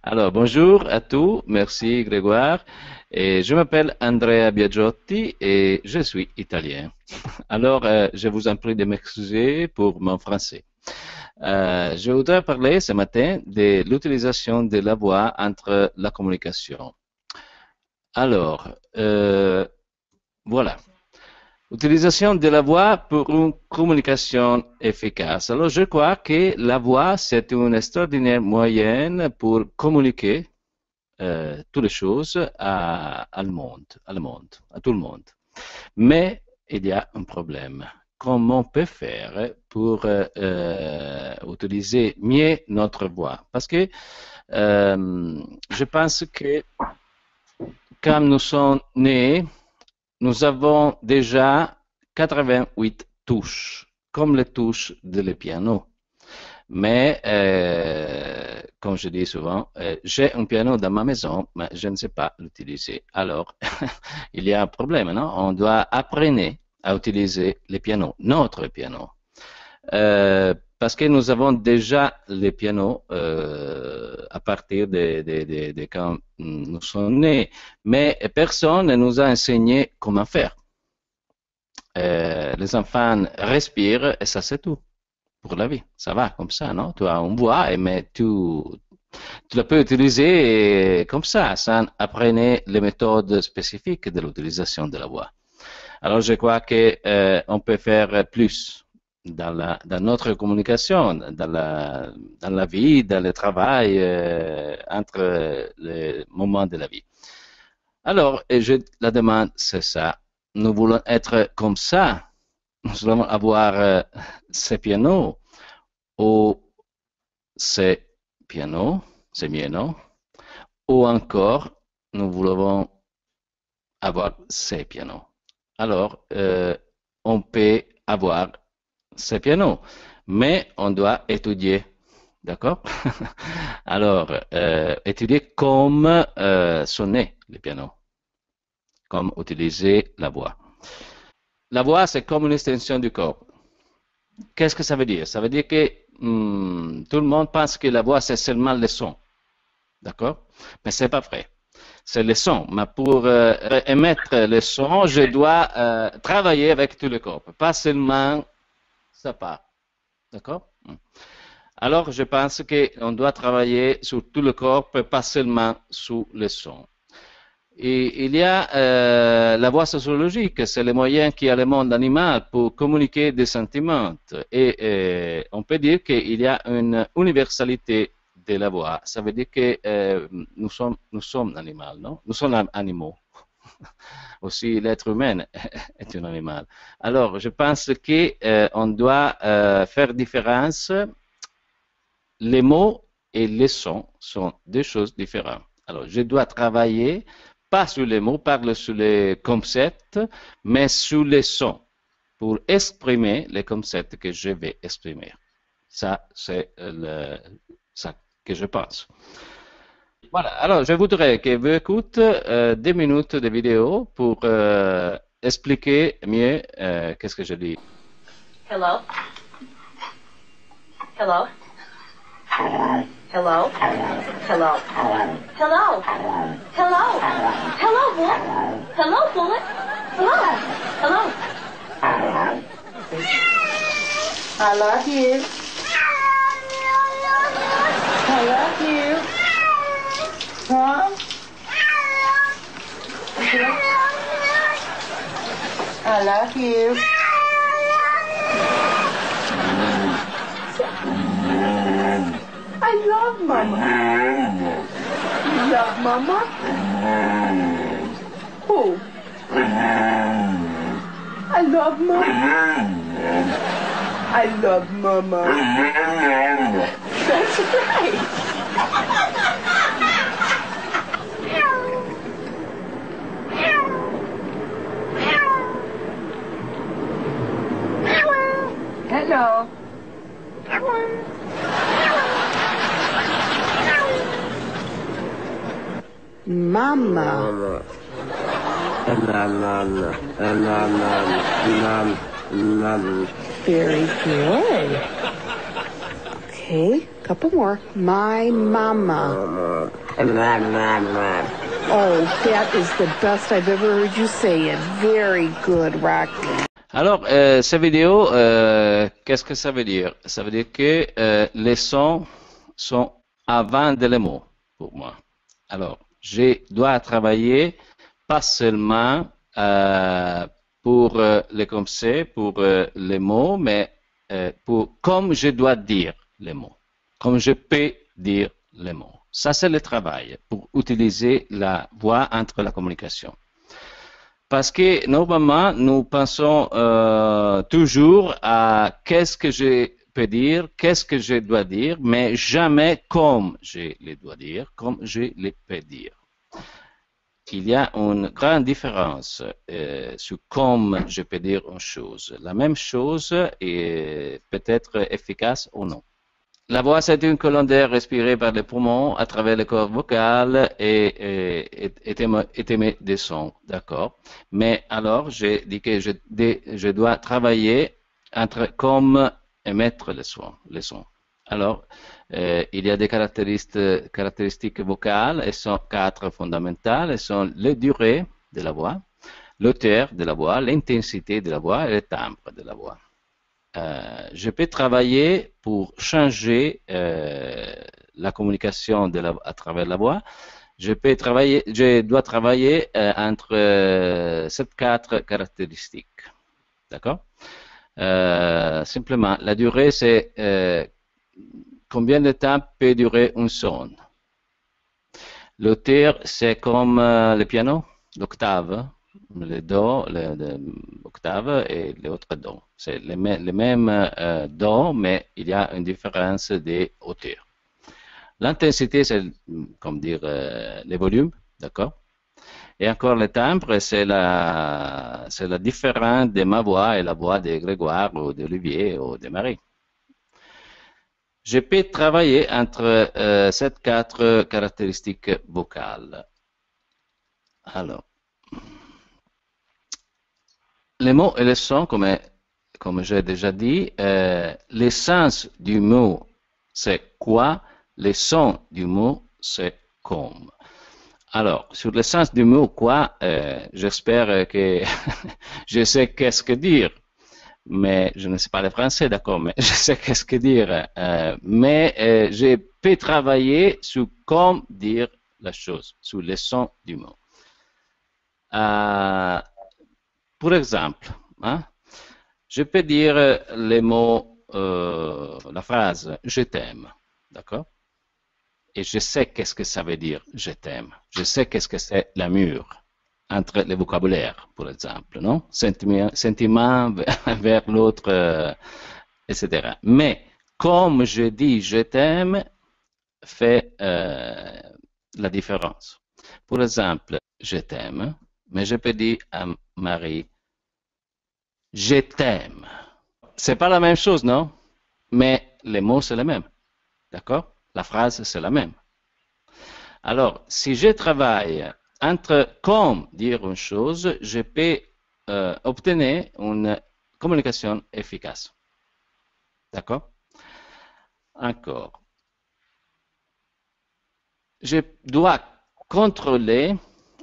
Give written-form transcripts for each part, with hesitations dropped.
Alors, bonjour à tous. Merci Grégoire. Et je m'appelle Andrea Biagiotti et je suis italien. Alors, je vous en prie de m'excuser pour mon français. Je voudrais parler ce matin de l'utilisation de la voix entre la communication. Alors, voilà. Utilisation de la voix pour une communication efficace. Alors, je crois que la voix, c'est une extraordinaire moyenne pour communiquer toutes les choses à tout le monde. Mais il y a un problème. Comment on peut faire pour utiliser mieux notre voix? Parce que je pense que quand nous sommes nés, nous avons déjà 88 touches, comme les touches de le piano. Mais, comme je dis souvent, j'ai un piano dans ma maison, mais je ne sais pas l'utiliser. Alors, il y a un problème, non? On doit apprendre à utiliser le piano, notre piano. Parce que nous avons déjà le piano à partir de quand nous sommes nés, mais personne ne nous a enseigné comment faire. Les enfants respirent et ça c'est tout pour la vie. Ça va comme ça, non? Tu as une voix, mais tu la peux utiliser comme ça, sans apprendre les méthodes spécifiques de l'utilisation de la voix. Alors, je crois que on peut faire plus dans notre communication, dans la vie, dans le travail, entre les moments de la vie. Alors, la demande, c'est ça. Nous voulons être comme ça. Nous voulons avoir ces pianos ou ces pianos, c'est mieux, non? Ou encore, nous voulons avoir ces pianos. Alors, on peut avoir ces pianos, mais on doit étudier, d'accord? Alors, étudier comme sonner le piano, comme utiliser la voix. La voix, c'est comme une extension du corps. Qu'est-ce que ça veut dire? Ça veut dire que tout le monde pense que la voix, c'est seulement le son. D'accord? Mais c'est pas vrai. C'est le son. Mais pour émettre le son, je dois travailler avec tout le corps. Pas seulement ça part. D'accord? Alors, je pense qu'on doit travailler sur tout le corps, pas seulement sur le son. Et il y a la voix sociologique, c'est le moyen qui a le monde animal pour communiquer des sentiments. Et on peut dire qu'il y a une universalité de la voix. Ça veut dire que nous sommes animaux, non? Nous sommes animaux. Aussi, l'être humain est un animal. Alors, je pense qu'on doit faire différence. Les mots et les sons sont deux choses différentes. Alors, je dois travailler pas sur les mots, pas sur les concepts, mais sur les sons pour exprimer les concepts que je vais exprimer. Ça, c'est ça que je pense. Voilà, alors je voudrais que vous écoutez 2 minutes de vidéo pour expliquer mieux qu'est-ce que je dis. Hello? Hello? Hello? Hello? Hello? Hello? Hello, Bullet? Hello, Bullet? Hello? Hello? I love you. I love you. Huh? I love you. I love Mama. You love Mama? Who? I love Mama. I love Mama. That's right. Hello. Mama. Very good. Okay, couple more. My mama. Oh, that is the best I've ever heard you say it. Very good, Rocky. Alors, cette vidéo, qu'est-ce que ça veut dire? Ça veut dire que les sons sont avant les mots pour moi. Alors, je dois travailler pas seulement pour les concepts, pour les mots, mais pour comme je dois dire les mots, comme je peux dire les mots. Ça, c'est le travail pour utiliser la voix entre la communication. Parce que normalement, nous pensons toujours à qu'est-ce que je peux dire, qu'est-ce que je dois dire, mais jamais comme je le dois dire, comme je le peux dire. Il y a une grande différence sur comment je peux dire une chose. La même chose peut être efficace ou non. La voix, c'est une colonne d'air respirée par les poumons à travers le corps vocal et émet des sons, d'accord. Mais alors, j'ai dit que je dois travailler entre comme émettre les sons. Alors, il y a des caractéristiques vocales, elles sont 4 fondamentales, elles sont les durées de la voix, l'auteur de la voix, l'intensité de la voix et le timbre de la voix. Je peux travailler pour changer la communication à travers la voix. Je dois travailler entre ces 4 caractéristiques. D'accord? Simplement, la durée, c'est combien de temps peut durer un son. L'auteur, c'est comme le piano, l'octave. Le do, l'octave et l'autre do. C'est les mêmes do, mais il y a une différence de hauteur. L'intensité, c'est comme dire les volumes, d'accord? Et encore le timbre, c'est la différence de ma voix et la voix de Grégoire ou d'Olivier ou de Marie. Je peux travailler entre ces 4 caractéristiques vocales. Alors, les mots et les sons, comme j'ai déjà dit, l'essence du mot, c'est quoi? Le son du mot, c'est comme. Alors, sur l'essence du mot quoi, j'espère que je sais qu'est-ce que dire, mais je ne sais pas le français, d'accord, mais je sais qu'est-ce que dire. Mais je peux travailler sur comment dire la chose, sur le son du mot. Pour exemple, hein, je peux dire les mots, la phrase « je t'aime », d'accord? Et je sais qu'est-ce que ça veut dire « je t'aime ». Je sais qu'est-ce que c'est l'amour entre les vocabulaires, par exemple, non? Sentiment vers l'autre, etc. Mais comme je dis « je t'aime », fait la différence. Par exemple, « je t'aime », mais je peux dire à Marie, je t'aime. C'est pas la même chose, non? Mais les mots, c'est les mêmes. D'accord? La phrase, c'est la même. Alors, si je travaille entre comme dire une chose, je peux obtenir une communication efficace. D'accord? Encore. Je dois contrôler.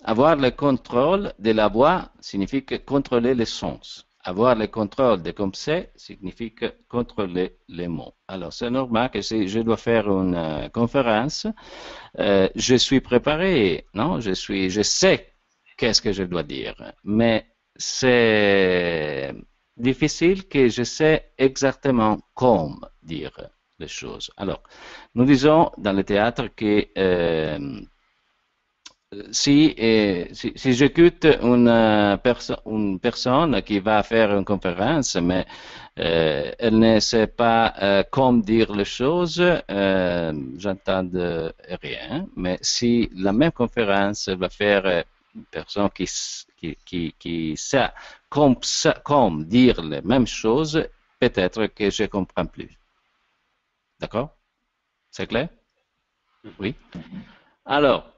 Avoir le contrôle de la voix signifie contrôler les sons. Avoir le contrôle des concepts signifie contrôler les mots. Alors, c'est normal que si je dois faire une conférence, je suis préparé, non? Je sais qu'est-ce que je dois dire, mais c'est difficile que je sais exactement comment dire les choses. Alors, nous disons dans le théâtre que si j'écoute une personne qui va faire une conférence, mais elle ne sait pas comment dire les choses, j'entends rien. Mais si la même conférence va faire une personne qui sait comment dire les mêmes choses, peut-être que je ne comprends plus. D'accord? C'est clair? Oui. Alors,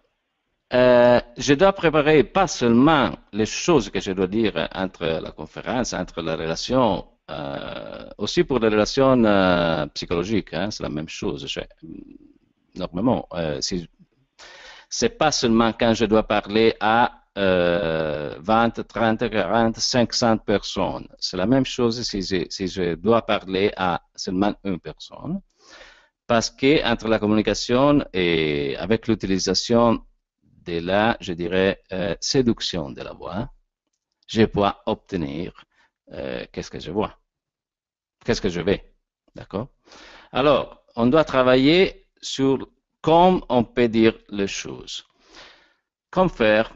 je dois préparer pas seulement les choses que je dois dire entre la conférence, entre la relation Aussi pour les relations psychologiques, hein, c'est la même chose. Normalement, si, c'est pas seulement quand je dois parler à 20, 30, 40, 500 personnes. C'est la même chose si je dois parler à seulement une personne. Parce que entre la communication et avec l'utilisation de la, je dirais, séduction de la voix, je peux obtenir qu'est-ce que je vois, qu'est-ce que je vais. D'accord? Alors, on doit travailler sur comment on peut dire les choses. Comme faire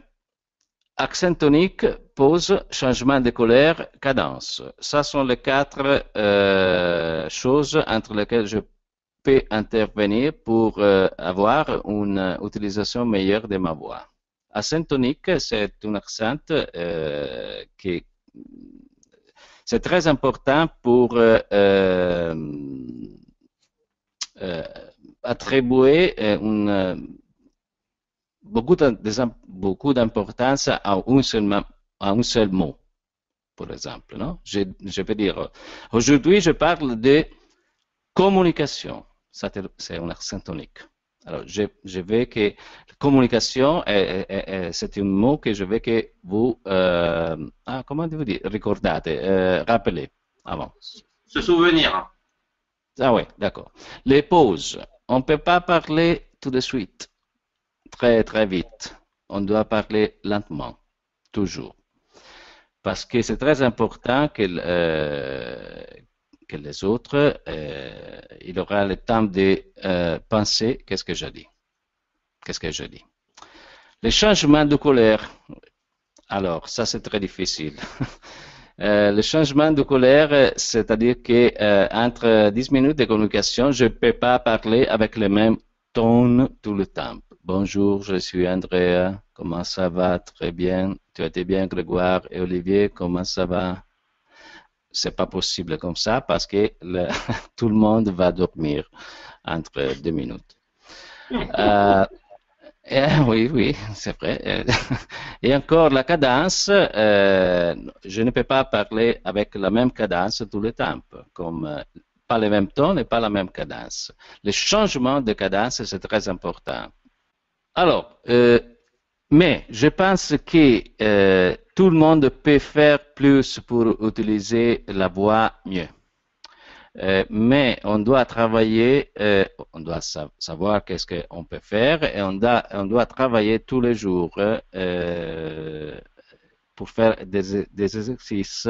accent tonique, pause, changement de colère, cadence. Ça sont les quatre choses entre lesquelles je peux intervenir pour avoir une utilisation meilleure de ma voix. Accent tonique, c'est un accent qui c'est très important pour attribuer beaucoup d'importance à un seul mot, par exemple. Non? Je peux dire, aujourd'hui, je parle de communication. C'est un accent tonique. Alors, je veux que communication, c'est un mot que je veux que vous, comment vous dire, ricordate, rappelez avant. Se souvenir. Ah oui, d'accord. Les pauses. On ne peut pas parler tout de suite, très très vite. On doit parler lentement, toujours. Parce que c'est très important que les autres, il aura le temps de penser qu'est-ce que je dis. Qu'est-ce que je dis. Les changements de colère. Alors, ça c'est très difficile. Le changement de colère, c'est-à-dire que entre 10 minutes de communication, je ne peux pas parler avec le même ton tout le temps. Bonjour, je suis Andrea. Comment ça va? Très bien. Tu as été bien, Grégoire et Olivier? Comment ça va? C'est pas possible comme ça parce que tout le monde va dormir entre 2 minutes. Oui, c'est vrai. Et encore la cadence, je ne peux pas parler avec la même cadence tout le temps, comme pas le même ton et pas la même cadence. Le changement de cadence, c'est très important. Alors, mais je pense que tout le monde peut faire plus pour utiliser la voix mieux. Mais on doit travailler, on doit savoir qu'est-ce qu'on peut faire et on doit travailler tous les jours pour faire des exercices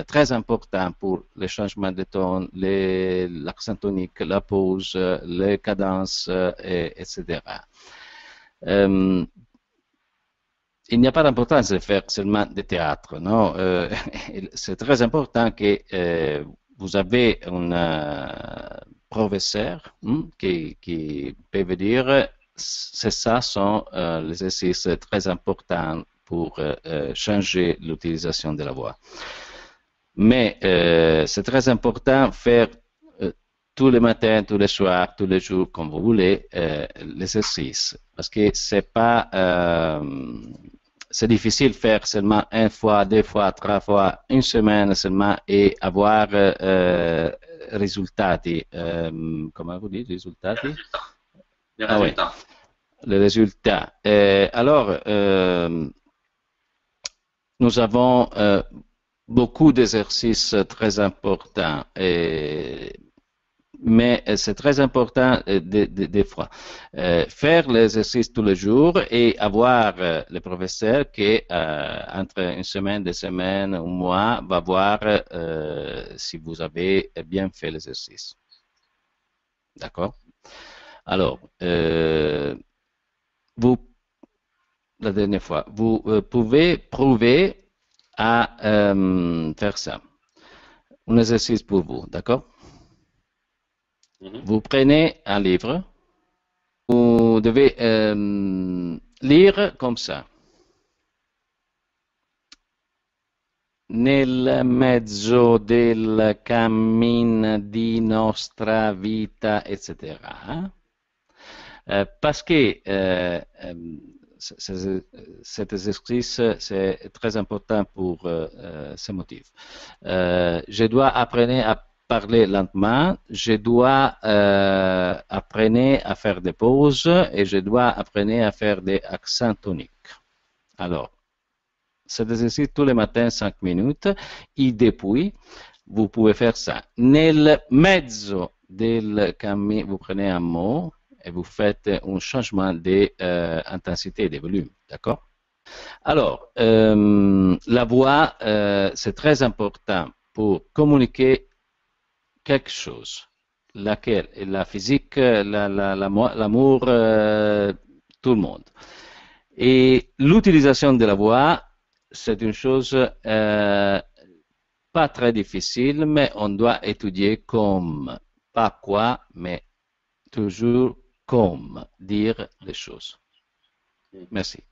très importants pour le changement de ton, l'accent tonique, la pause, les cadences, etc. Il n'y a pas d'importance de faire seulement du théâtre, non? C'est très important que vous avez un professeur qui peut vous dire c'est ça sont les exercices très importants pour changer l'utilisation de la voix. Mais c'est très important faire tous les matins, tous les soirs, tous les jours, comme vous voulez, l'exercice. Parce que c'est pas c'est difficile de faire seulement une fois, deux fois, trois fois, une semaine seulement et avoir risultati. Comment vous dites, risultati? Les résultats. Les résultats. Alors, nous avons beaucoup d'exercices très importants. Mais c'est très important des fois. Faire l'exercice tous les jours et avoir le professeur qui, entre une semaine, 2 semaines, un mois, va voir si vous avez bien fait l'exercice. D'accord? Alors, la dernière fois, vous pouvez prouver à faire ça. Un exercice pour vous, d'accord? Vous prenez un livre, vous devez lire comme ça. Nel mezzo del cammin di nostra vita, etc. Parce que cet exercice, c'est très important pour ce motif. Je dois apprendre à parler lentement, je dois apprendre à faire des pauses et je dois apprendre à faire des accents toniques. Alors, cet exercice tous les matins 5 minutes et depuis, vous pouvez faire ça. Nel mezzo del cammino, vous prenez un mot et vous faites un changement d'intensité et de volume. D'accord? Alors, la voix, c'est très important pour communiquer quelque chose. Laquelle? La physique, l'amour, tout le monde. Et l'utilisation de la voix, c'est une chose pas très difficile, mais on doit étudier comme, pas quoi, mais toujours comme dire les choses. Merci.